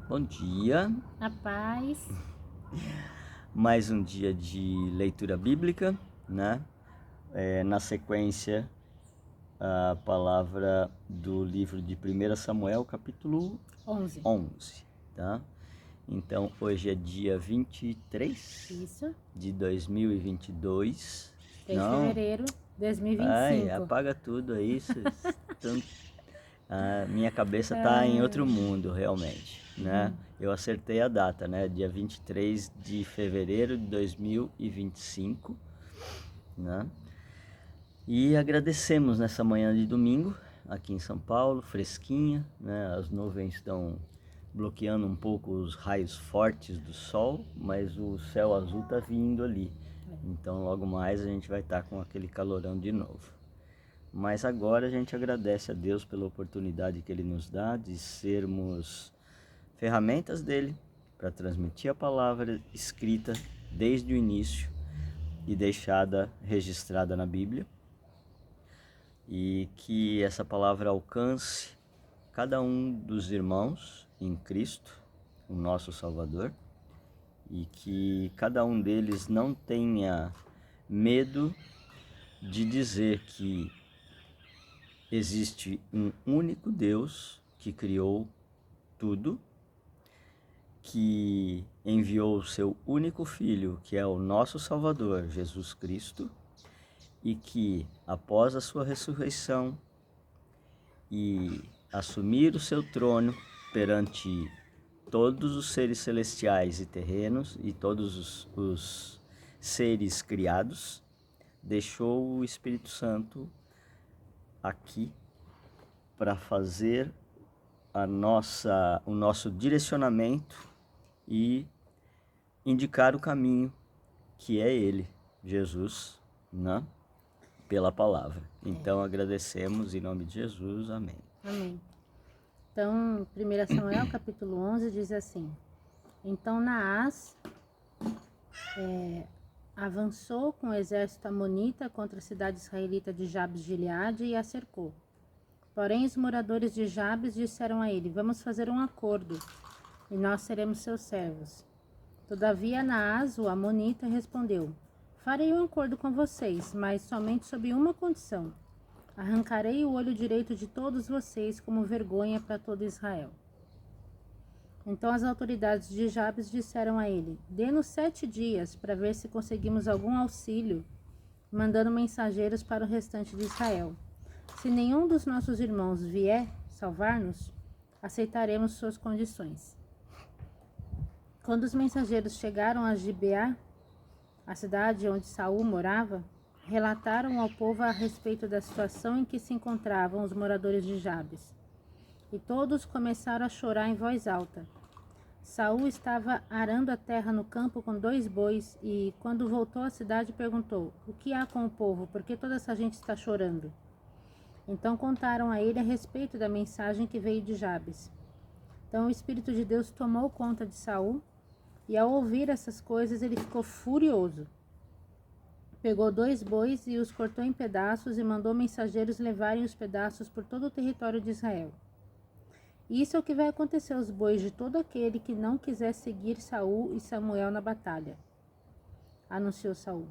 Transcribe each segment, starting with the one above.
Bom dia, A paz. mais um dia de leitura bíblica, né? Na sequência, a palavra do livro de 1 Samuel, capítulo 11. 11, tá? Então, hoje é dia 23 Isso. de 2022. 3 de Não, fevereiro de ai, 2025. apaga tudo aí, a minha cabeça tá em outro mundo, realmente, né? Eu acertei a data, né? Dia 23 de fevereiro de 2025, né? E agradecemos nessa manhã de domingo, aqui em São Paulo, fresquinha, né? As nuvens estão bloqueando um pouco os raios fortes do sol, mas o céu azul tá vindo ali. Então logo mais a gente vai estar com aquele calorão de novo. Mas agora a gente agradece a Deus pela oportunidade que Ele nos dá de sermos ferramentas dele para transmitir a palavra escrita desde o início e deixada registrada na Bíblia. E que essa palavra alcance cada um dos irmãos em Cristo, o nosso Salvador, e que cada um deles não tenha medo de dizer que existe um único Deus que criou tudo, que enviou o seu único Filho, que é o nosso Salvador, Jesus Cristo, e que após a sua ressurreição e assumir o seu trono perante todos os seres celestiais e terrenos e todos os seres criados, deixou o Espírito Santo aqui para fazer o nosso direcionamento e indicar o caminho, que é Ele, Jesus, né? Pela palavra. Então agradecemos em nome de Jesus, amém. Amém. Então, 1 Samuel, capítulo 11, diz assim: Então Naás avançou com o exército amonita contra a cidade israelita de Jabes de Gileade e a cercou. Porém, os moradores de Jabes disseram a ele: Vamos fazer um acordo, e nós seremos seus servos. Todavia Naás, o amonita, respondeu: Farei um acordo com vocês, mas somente sob uma condição. Arrancarei o olho direito de todos vocês como vergonha para todo Israel. Então as autoridades de Jabes disseram a ele: Dê-nos 7 dias para ver se conseguimos algum auxílio, mandando mensageiros para o restante de Israel. Se nenhum dos nossos irmãos vier salvar-nos, aceitaremos suas condições. Quando os mensageiros chegaram a Gibeá, a cidade onde Saul morava, relataram ao povo a respeito da situação em que se encontravam os moradores de Jabes. E todos começaram a chorar em voz alta. Saul estava arando a terra no campo com 2 bois e, quando voltou à cidade, perguntou: O que há com o povo? Por que toda essa gente está chorando? Então contaram a ele a respeito da mensagem que veio de Jabes. Então o Espírito de Deus tomou conta de Saul, e ao ouvir essas coisas ele ficou furioso. Pegou 2 bois e os cortou em pedaços e mandou mensageiros levarem os pedaços por todo o território de Israel. Isso é o que vai acontecer aos bois de todo aquele que não quiser seguir Saul e Samuel na batalha, anunciou Saul.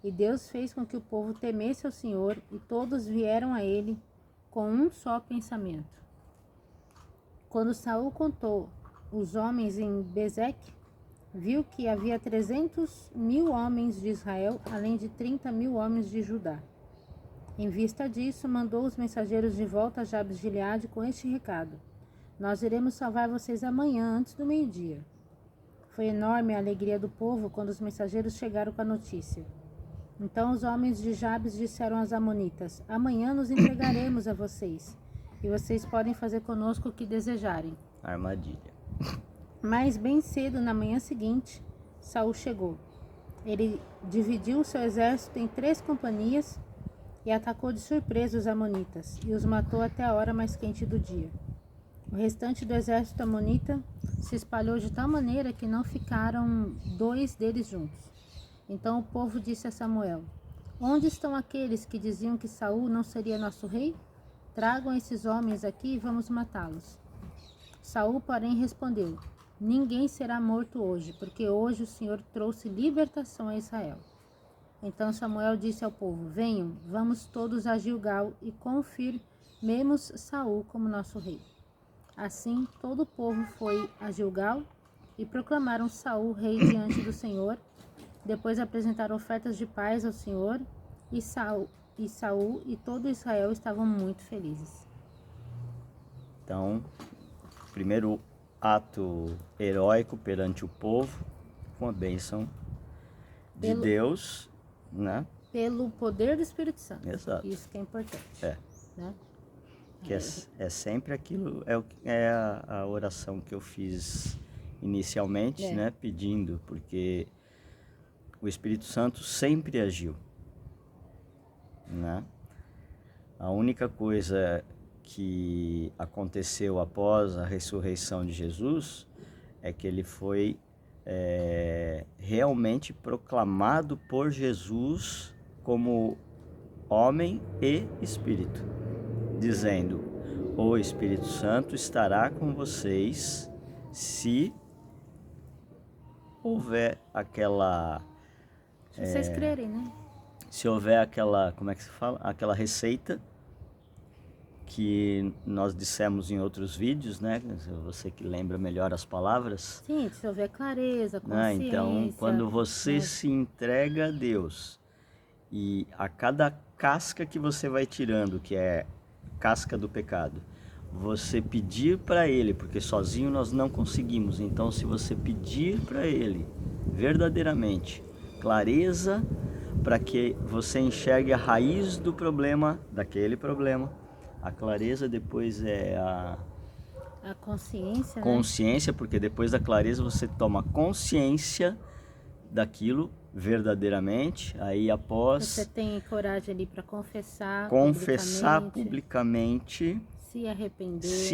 E Deus fez com que o povo temesse ao Senhor, e todos vieram a ele com um só pensamento. Quando Saul contou os homens em Bezeque, viu que havia 300.000 homens de Israel, além de 30.000 homens de Judá. Em vista disso, mandou os mensageiros de volta a Jabes de Gileade com este recado: Nós iremos salvar vocês amanhã, antes do meio-dia. Foi enorme a alegria do povo quando os mensageiros chegaram com a notícia. Então os homens de Jabes disseram aos amonitas: Amanhã nos entregaremos a vocês, e vocês podem fazer conosco o que desejarem. Armadilha. Mas bem cedo, na manhã seguinte, Saul chegou. Ele dividiu o seu exército em 3 companhias e atacou de surpresa os amonitas, e os matou até a hora mais quente do dia. O restante do exército amonita se espalhou de tal maneira que não ficaram 2 deles juntos. Então o povo disse a Samuel: Onde estão aqueles que diziam que Saul não seria nosso rei? Tragam esses homens aqui e vamos matá-los. Saul, porém, respondeu: ninguém será morto hoje, porque hoje o Senhor trouxe libertação a Israel. Então Samuel disse ao povo: venham, vamos todos a Gilgal e confirmemos Saul como nosso rei. Assim, todo o povo foi a Gilgal e proclamaram Saul rei diante do Senhor. Depois apresentaram ofertas de paz ao Senhor, e Saul e todo Israel estavam muito felizes. Então, primeiro ato heróico perante o povo, com a bênção de Deus, né? Pelo poder do Espírito Santo. Exato. Isso que é importante. Né? Que é sempre aquilo, a oração que eu fiz inicialmente, né? Pedindo, porque o Espírito Santo sempre agiu, né? A única coisa que aconteceu após a ressurreição de Jesus é que ele foi realmente proclamado por Jesus como homem e Espírito, dizendo: o Espírito Santo estará com vocês se houver aquela... Se vocês crerem, né? Se houver aquela, como é que se fala? Aquela receita que nós dissemos em outros vídeos, né? Você que lembra melhor as palavras. Sim, se houver clareza, consciência. Então, quando você se entrega a Deus e a cada casca que você vai tirando, que é casca do pecado, você pedir para Ele, porque sozinho nós não conseguimos. Então, se você pedir para Ele verdadeiramente clareza, para que você enxergue a raiz do problema, daquele problema. A clareza depois é a consciência, consciência, né? Porque depois da clareza você toma consciência daquilo verdadeiramente. Aí após você tem coragem ali para confessar publicamente, se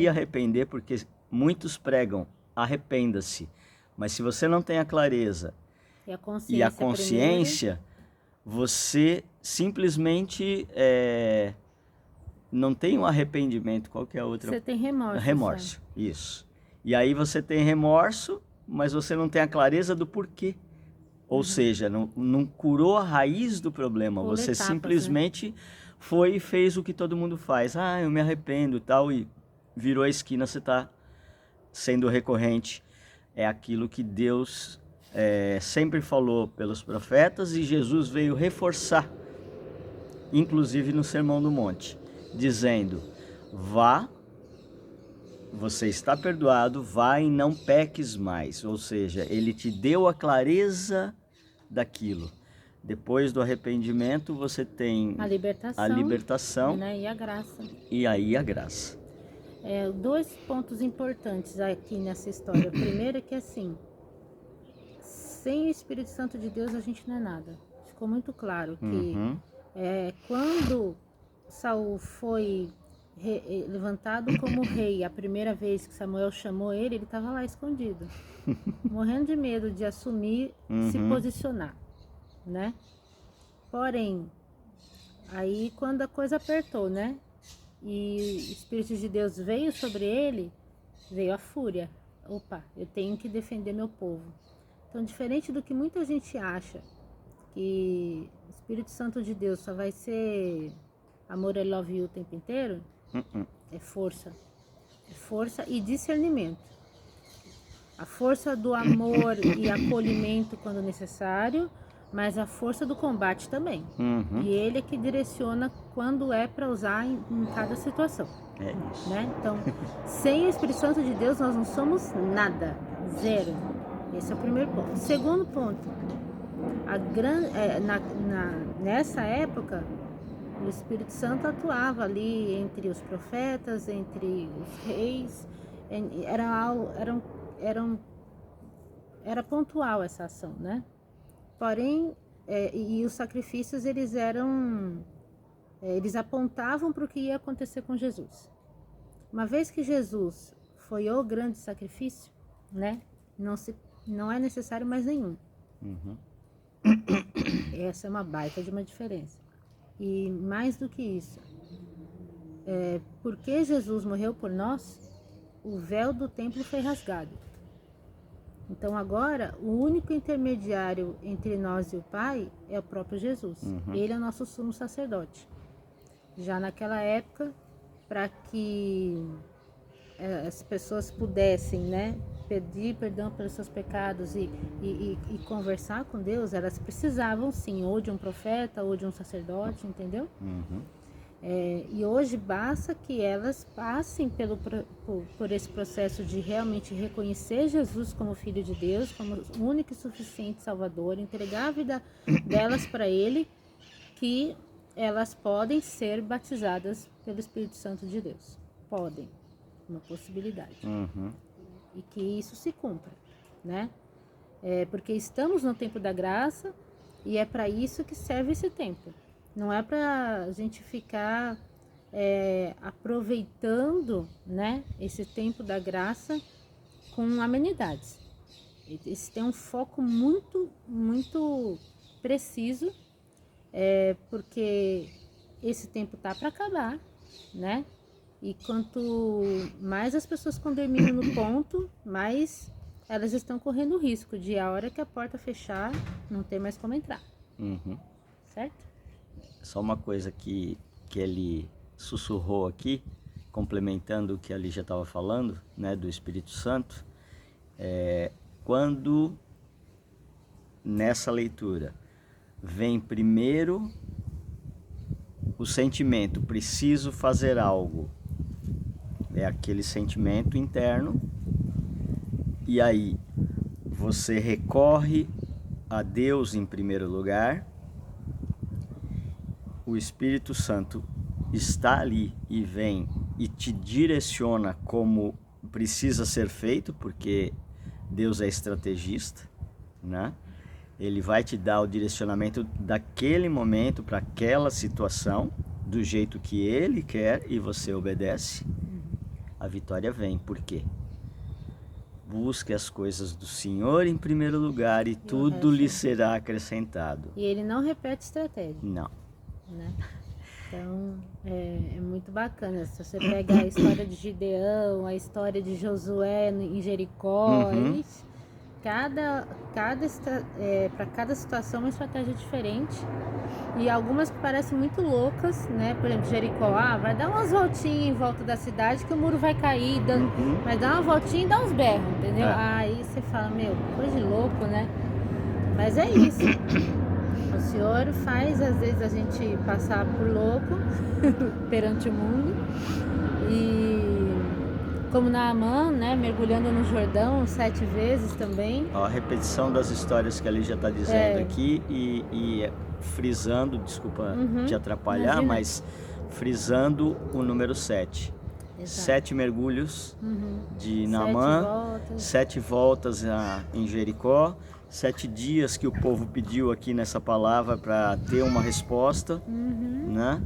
arrepender, porque muitos pregam arrependa-se, mas se você não tem a clareza e a consciência você simplesmente não tem um arrependimento. Qual que é a outra? Você tem remorso. Remorso, isso. E aí você tem remorso, mas você não tem a clareza do porquê. Ou seja, não curou a raiz do problema. Você etapas, simplesmente foi e fez o que todo mundo faz. Ah, eu me arrependo e tal, e virou a esquina, você está sendo recorrente. É aquilo que Deus sempre falou pelos profetas e Jesus veio reforçar, inclusive no Sermão do Monte, dizendo: vá, você está perdoado, vá e não peques mais. Ou seja, ele te deu a clareza daquilo. Depois do arrependimento você tem a libertação, né? E a graça. E aí a graça. Dois pontos importantes aqui nessa história. O primeiro é que assim, sem o Espírito Santo de Deus a gente não é nada. Ficou muito claro que quando Saul foi levantado como rei, a primeira vez que Samuel chamou ele estava lá escondido, morrendo de medo de assumir, se posicionar, né? Porém, aí quando a coisa apertou, né? E o Espírito de Deus veio sobre ele, veio a fúria. Opa, eu tenho que defender meu povo. Então, diferente do que muita gente acha, que o Espírito Santo de Deus só vai ser amor e love you o tempo inteiro, é força. É força e discernimento. A força do amor e acolhimento quando necessário, mas a força do combate também. E ele é que direciona quando é para usar em cada situação. É isso. Né? Então, sem o Espírito Santo de Deus, nós não somos nada. Zero. Esse é o primeiro ponto. Segundo ponto, nessa época, o Espírito Santo atuava ali entre os profetas, entre os reis. Era pontual essa ação, né? Porém, e os sacrifícios eles apontavam para o que ia acontecer com Jesus. Uma vez que Jesus foi o grande sacrifício, né? Não é necessário mais nenhum. Essa é uma baita de uma diferença. E mais do que isso, porque Jesus morreu por nós, o véu do templo foi rasgado. Então agora, o único intermediário entre nós e o Pai é o próprio Jesus. Ele é o nosso sumo sacerdote. Já naquela época, para que as pessoas pudessem, né, pedir perdão pelos seus pecados e conversar com Deus, elas precisavam sim, ou de um profeta, ou de um sacerdote, entendeu? E hoje basta que elas passem por esse processo de realmente reconhecer Jesus como Filho de Deus, como o único e suficiente Salvador, entregar a vida delas para Ele, que elas podem ser batizadas pelo Espírito Santo de Deus. Podem, uma possibilidade. E que isso se cumpra, né? Porque estamos no tempo da graça e é para isso que serve esse tempo. Não é para a gente ficar aproveitando, né, esse tempo da graça com amenidades. Esse tem um foco muito, muito preciso, porque esse tempo tá para acabar, né? E quanto mais as pessoas estão dormindo no ponto, mais elas estão correndo o risco de a hora que a porta fechar, não ter mais como entrar. Certo? Só uma coisa que ele sussurrou aqui, complementando o que a Lígia estava falando, né, do Espírito Santo, quando nessa leitura vem primeiro o sentimento, preciso fazer algo, é aquele sentimento interno, e aí você recorre a Deus em primeiro lugar, o Espírito Santo está ali e vem e te direciona como precisa ser feito, porque Deus é estrategista, né? Ele vai te dar o direcionamento daquele momento para aquela situação, do jeito que Ele quer, e você obedece. A vitória vem. Por quê? Busque as coisas do Senhor em primeiro lugar e tudo lhe será acrescentado. E Ele não repete estratégia. Não. Né? Então é muito bacana. Se você pega a história de Gideão, a história de Josué em Jericó, para cada situação uma estratégia diferente, e algumas que parecem muito loucas, né? Por exemplo, Jericó, vai dar umas voltinhas em volta da cidade que o muro vai cair, mas dá uma voltinha e dá uns berros, entendeu? Aí você fala, meu, coisa de louco, né? Mas é isso. O Senhor faz, às vezes, a gente passar por louco perante o mundo. E como Naamã, né, mergulhando no Jordão 7 vezes também. A repetição das histórias que a Lígia está dizendo aqui e frisando, desculpa te atrapalhar, imagina. Mas frisando o número 7. Exato. 7 mergulhos de Naamã, 7 voltas em Jericó, 7 dias que o povo pediu aqui nessa palavra para ter uma resposta, né?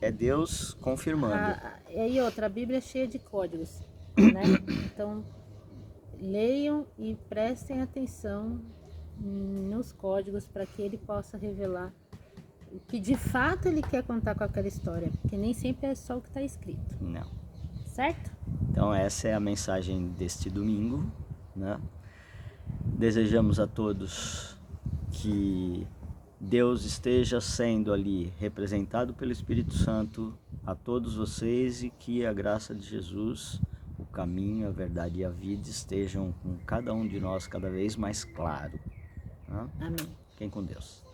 É Deus confirmando. E outra, a Bíblia é cheia de códigos, né? Então, leiam e prestem atenção nos códigos para que ele possa revelar o que de fato ele quer contar com aquela história, porque nem sempre é só o que está escrito. Não. Certo? Então essa é a mensagem deste domingo, né? Desejamos a todos que Deus esteja sendo ali representado pelo Espírito Santo a todos vocês, e que a graça de Jesus, o caminho, a verdade e a vida estejam com cada um de nós cada vez mais claro. Né? Amém. Fiquem com Deus.